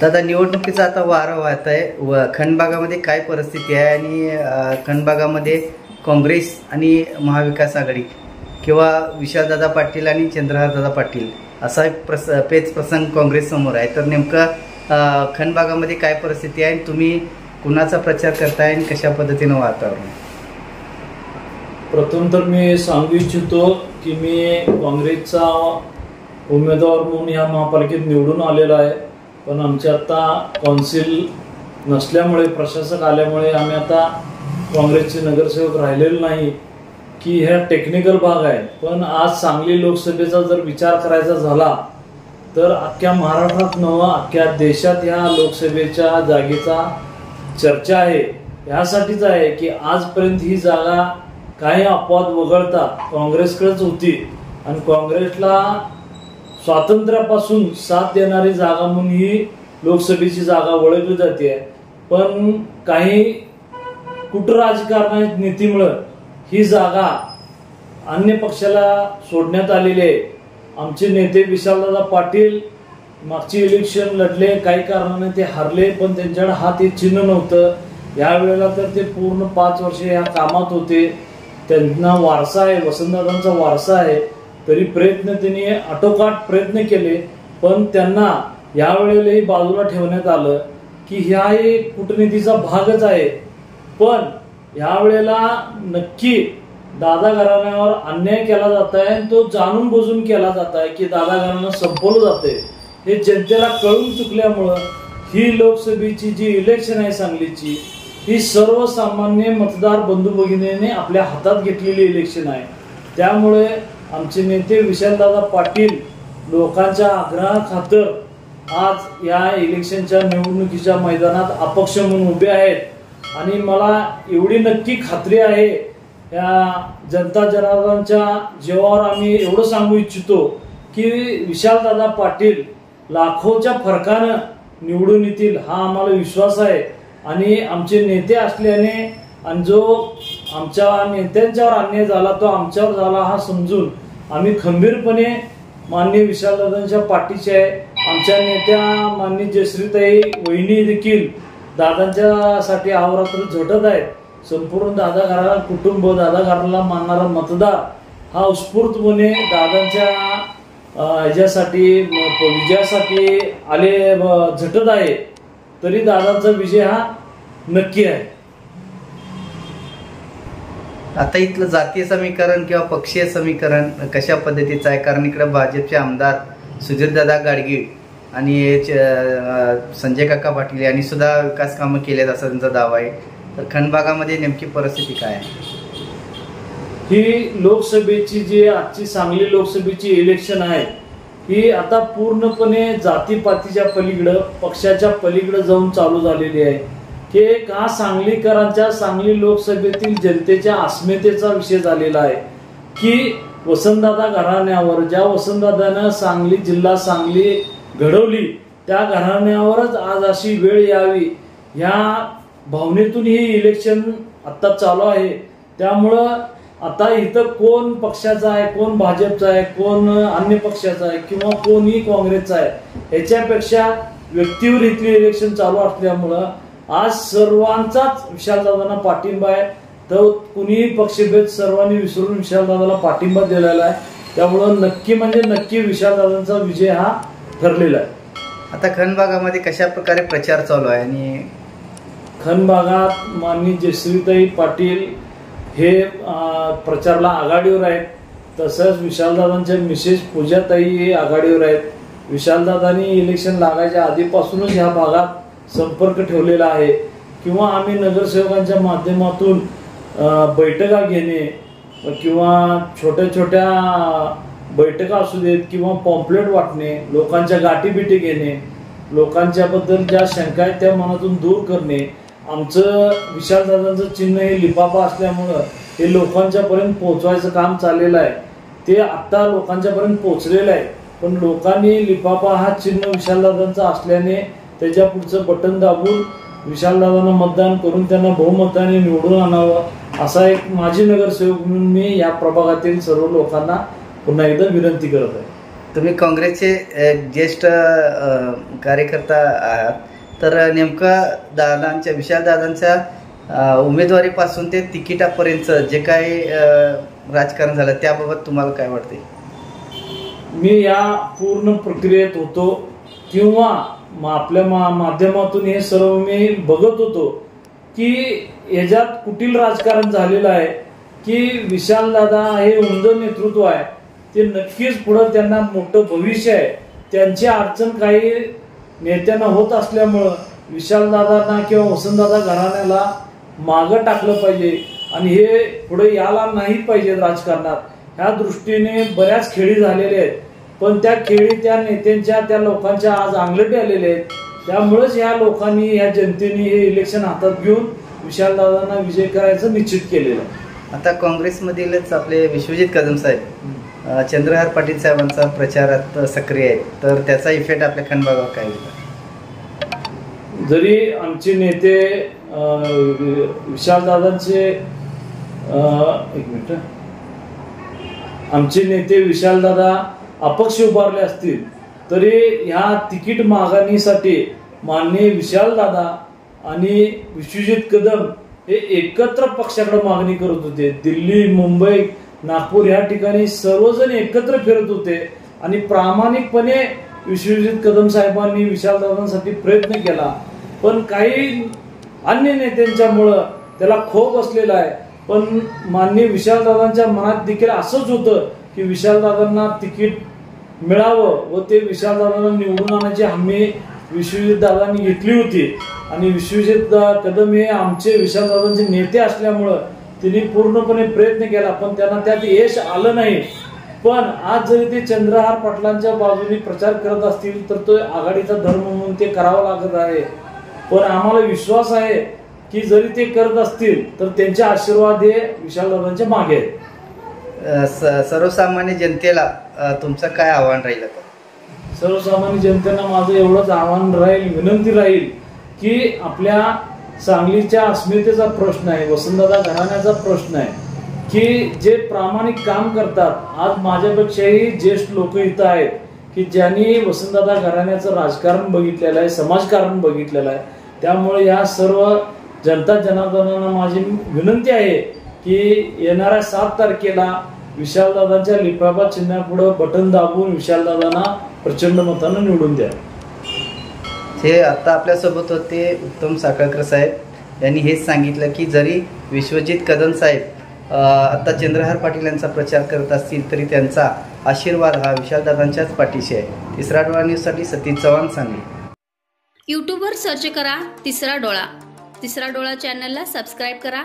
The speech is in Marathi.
दादा, निवडणुकीचा आता वारं वाहत आहे व खंडभागामध्ये काय परिस्थिती आहे आणि खंडभागामध्ये काँग्रेस आणि महाविकास आघाडी किंवा विशालदादा पाटील आणि चंद्रहारदादा पाटील असा एक पेच प्रसंग काँग्रेस समोर आहे, तर नेमकं खंडभागामध्ये काय परिस्थिती आहे, तुम्ही कुणाचा प्रचार करताय आणि कशा पद्धतीनं वातावरण? प्रथम तर मी सांगू इच्छितो की मी काँग्रेसचा उमेदवार म्हणून या महापालिकेत निवडून आलेला आहे, पण आमचे आता कौन्सिल नसल्यामुळे, प्रशासक आल्यामुळे आम्ही आता काँग्रेसचे नगरसेवक राहिलेलो नाही की ह्या टेक्निकल भाग आहे। पण आज सांगली लोकसभेचा जर विचार करायचा झाला तर अख्ख्या महाराष्ट्रात नव्हे अख्ख्या देशात ह्या लोकसभेच्या जागेचा चर्चा आहे। यासाठीच आहे की आजपर्यंत ही जागा काही अपवाद वगळता काँग्रेसकडेच होती आणि काँग्रेसला स्वातंत्र्यापासून साथ देणारी जागा म्हणून ही लोकसभेची जागा ओळखली जाते। पण काही कुठं राजकारणाच्या नीतीमुळे ही जागा अन्य पक्षाला सोडण्यात आलेली आहे। आमचे नेते विशालदादा पाटील मागची इलेक्शन लढले, काही कारणाने ते हारले, पण त्यांच्याकडे हात हे चिन्ह नव्हतं। यावेळेला तर ते पूर्ण 5 वर्ष या कामात होते, त्यांना वारसा आहे, वसंतदादांचा वारसा आहे, तरी त्यांनी आटोकाट प्रयत्न केले, पण त्यांना यावेळेलाही बाजूला ठेवण्यात आलं की ह्या एक कूटनीतीचा भागच आहे। पण यावेळेला नक्की दादा घराण्यावर अन्याय केला जात आहे आणि तो जाणून बुजून केला जात आहे की दादा घराणं संपवलं जाते। हे जनतेला कळून चुकल्यामुळं ही लोकसभेची जी इलेक्शन आहे सांगलीची, ही सर्वसामान्य मतदार बंधू भगिनीने आपल्या हातात घेतलेली इलेक्शन आहे। त्यामुळे आमचे नेते विशालदादा पाटील लोकांच्या आग्रहाखातर आज या इलेक्शनच्या निवडणुकीच्या मैदानात अपक्ष म्हणून उभे आहेत आणि मला एवढी नक्की खात्री आहे या जनता जनार्दनाच्या जीवावर आम्ही एवढं सांगू इच्छितो की विशालदादा पाटील लाखोच्या फरकानं निवडून येतील, हा आम्हाला विश्वास आहे। आणि आमचे नेते असल्याने आणि जो आमच्या नेत्यांच्यावर अन्याय झाला तो आमच्यावर झाला हा समजून आम्ही खंबीरपणे माननीय विशालदादांच्या पाठीशी आहे। आमच्या नेत्या माननीय जयश्रीताई वहिनी देखील दादांच्यासाठी अहोरात्र झटत आहेत। संपूर्ण दादा घराला कुटुंब, दादा घराला मानणारा मतदार हा उत्स्फूर्तपणे दादांच्या ह्याच्यासाठी विजयासाठी आले झटत आहे, तरी दादांचा विजय हा नक्की आहे। आता इथलं जातीय समीकरण किंवा पक्षीय समीकरण कशा पद्धतीचं आहे? कारण इकडे भाजपचे आमदार सुधीरदादा गाडगीळ आणि संजय काका पाटील यांनी सुद्धा विकास कामं केलेत असा त्यांचा दावा आहे, तर खंडभागामध्ये नेमकी परिस्थिती काय आहे? ही लोकसभेची जी आजची सांगली लोकसभेची इलेक्शन आहे ही आता पूर्णपणे जातीपातीच्या पलीकडं, पक्षाच्या पलीकडे जाऊन चालू झालेली आहे की का सांगलीकरांच्या, सांगली लोकसभेतील जनतेच्या अस्मितेचा विषय झालेला आहे की वसंतदादा घराण्यावर, ज्या वसंतदादानं सांगली जिल्हा सांगली घडवली त्या घराण्यावरच आज अशी वेळ यावी ह्या भावनेतून ही इलेक्शन आता चालू आहे। त्यामुळं आता इथं कोण पक्षाचा आहे, कोण भाजपचा आहे, कोण अन्य पक्षाचा आहे किंवा कोणही काँग्रेसचा आहे, याच्यापेक्षा व्यक्तीवर इथली इलेक्शन चालू असल्यामुळं आज सर्वांचाच विशालदादांना पाठिंबा आहे। तर कुणीही पक्षभेद सर्वांनी विसरून विशालदादाला पाठिंबा दिलेला आहे। त्यामुळं नक्की म्हणजे नक्की विशालदादांचा विजय हा ठरलेला आहे। आता खंडभागामध्ये कशा प्रकारे प्रचार चालू आहे? आणि खंडभागात माननीय जयश्रीताई पाटील हे प्रचारला आघाडीवर आहेत, तसंच विशालदादांच्या मिसेस पूजाताई हे आघाडीवर आहेत। विशालदादांनी इलेक्शन लागायच्या आधीपासूनच ह्या भागात संपर्क ठेवलेला आहे किंवा आम्ही नगरसेवकांच्या माध्यमातून बैठका घेणे किंवा छोट्या छोट्या बैठका असू देत किंवा पॉम्पलेट वाटणे, लोकांच्या गाठीबिटी घेणे, लोकांच्याबद्दल ज्या शंका आहेत त्या मनातून दूर करणे। आमचं विशालदादांचं चिन्ह हे लिफाफा असल्यामुळं हे लोकांच्यापर्यंत पोहोचवायचं काम चाललेलं आहे। ते आत्ता लोकांच्यापर्यंत पोहोचलेलं आहे, पण लोकांनी लिफाफा हा चिन्ह विशालदादांचा असल्याने त्याच्या पुढचं बटन दाबून विशालदादांना मतदान करून त्यांना बहुमताने निवडून आणावं असा एक माजी नगरसेवक म्हणून मी या प्रभागातील सर्व लोकांना पुन्हा एकदा विनंती करत आहे। तुम्ही काँग्रेसचे ज्येष्ठ कार्यकर्ता आहात, तर नेमकं दादांच्या विशालदादांच्या उमेदवारीपासून ते तिकिटापर्यंत जे काही राजकारण झालं त्याबाबत तुम्हाला काय वाटते? मी या पूर्ण प्रक्रियेत होतो किंवा आपल्या माध्यमातून हे सर्व मी बघत होतो की याच्यात कुटील राजकारण झालेलं आहे की विशालदादा हे उमद नेतृत्व आहे, ते नक्कीच पुढे त्यांना मोठं भविष्य आहे. त्यांची अडचण काही नेत्यांना होत असल्यामुळं विशालदादांना किंवा वसंतदादा घराण्याला मागं टाकलं पाहिजे आणि हे पुढे यायला नाही पाहिजे राजकारणात. ह्या दृष्टीने बऱ्याच खेळी झालेल्या आहेत, पण त्या खेळी त्या नेत्यांच्या त्या लोकांच्या आज अंगलटी आलेल्या आहेत. त्यामुळेच ह्या लोकांनी ह्या जनतेने हे इलेक्शन हातात घेऊन विशालदादांना विजय करायचं निश्चित केलेलं आहे. आता काँग्रेसमधीलच आपले विश्वजित कदम साहेब चंद्रहार पाटील साहेबांचा प्रचारात सक्रिय आहे, तर त्याचा इफेक्ट आपल्या खंडबागावर काय होईल? जरी आमचे नेते विशालदादांचे एक मिनिट, आमचे नेते विशालदादा अपक्ष उभारले असतील तरी ह्या तिकीट मागणीसाठी माननीय विशालदादा आणि विश्वजित कदम हे एकत्र पक्षाकडे मागणी करत होते. दिल्ली, मुंबई, नागपूर या ठिकाणी सर्वजण एकत्र फिरत होते आणि प्रामाणिकपणे विश्वजित कदम साहेबांनी विशालदादांसाठी प्रयत्न केला. पण काही अन्य नेत्यांच्यामुळं त्याला खो बसलेला आहे. पण माननीय विशालदादांच्या मनात देखील असंच होतं की विशालदादांना तिकीट मिळावं व ते विशालदादांना निवडून आणण्याची हमी विश्वजित दादांनी घेतली होती. आणि विश्वजित कदम हे आमचे विशालदादांचे नेते असल्यामुळं त्यांनी पूर्णपणे प्रयत्न केला, पण त्यांना त्यात यश आलं नाही. पण आज जरी ते चंद्रहार पाटलांच्या बाजूने प्रचार करत असतील तर तो आघाडीचा धर्म म्हणून ते करावं लागत आहे. पण आम्हाला विश्वास आहे की जरी ते करत असतील तर त्यांचे आशीर्वाद हे विशालदादांच्या मागे आहेत. सर्वसामान्य जनतेला तुमचं काय आव्हान राहील? सर्वसामान्य जनतेला माझं एवढंच आव्हान राहील, विनंती राहील की आपल्या सांगलीच्या अस्मितेचा प्रश्न आहे, वसंतदादा घराण्याचा प्रश्न आहे की जे प्रामाणिक काम करतात. आज माझ्यापेक्षाही ज्येष्ठ लोक इथं आहेत की ज्यांनी वसंतदादा घराण्याचं राजकारण बघितलेलं आहे, समाजकारण बघितलेलं आहे. त्यामुळे या सर्व जनता जनार्दनांना माझी विनंती आहे की येणाऱ्या 7 तारखेला विशालदादांच्या लिफाफा चिन्हापुढे बटन दाबून विशालदादांना प्रचंड मतानं निवडून द्या. हे आता आपल्यासोबत होते उत्तम साखळकर साहेब यांनी हेच सांगितलं की जरी विश्वजित कदम साहेब आता चंद्रहार पाटील यांचा प्रचार करत असतील तरी त्यांचा आशीर्वाद हा विशालदादांच्याच पाठीशी आहे. तिसरा डोळा न्यूजसाठी सतीश चव्हाण, सांगली. यूट्यूबवर सर्च करा तिसरा डोळा. तिसरा डोळा चॅनलला सबस्क्राईब करा.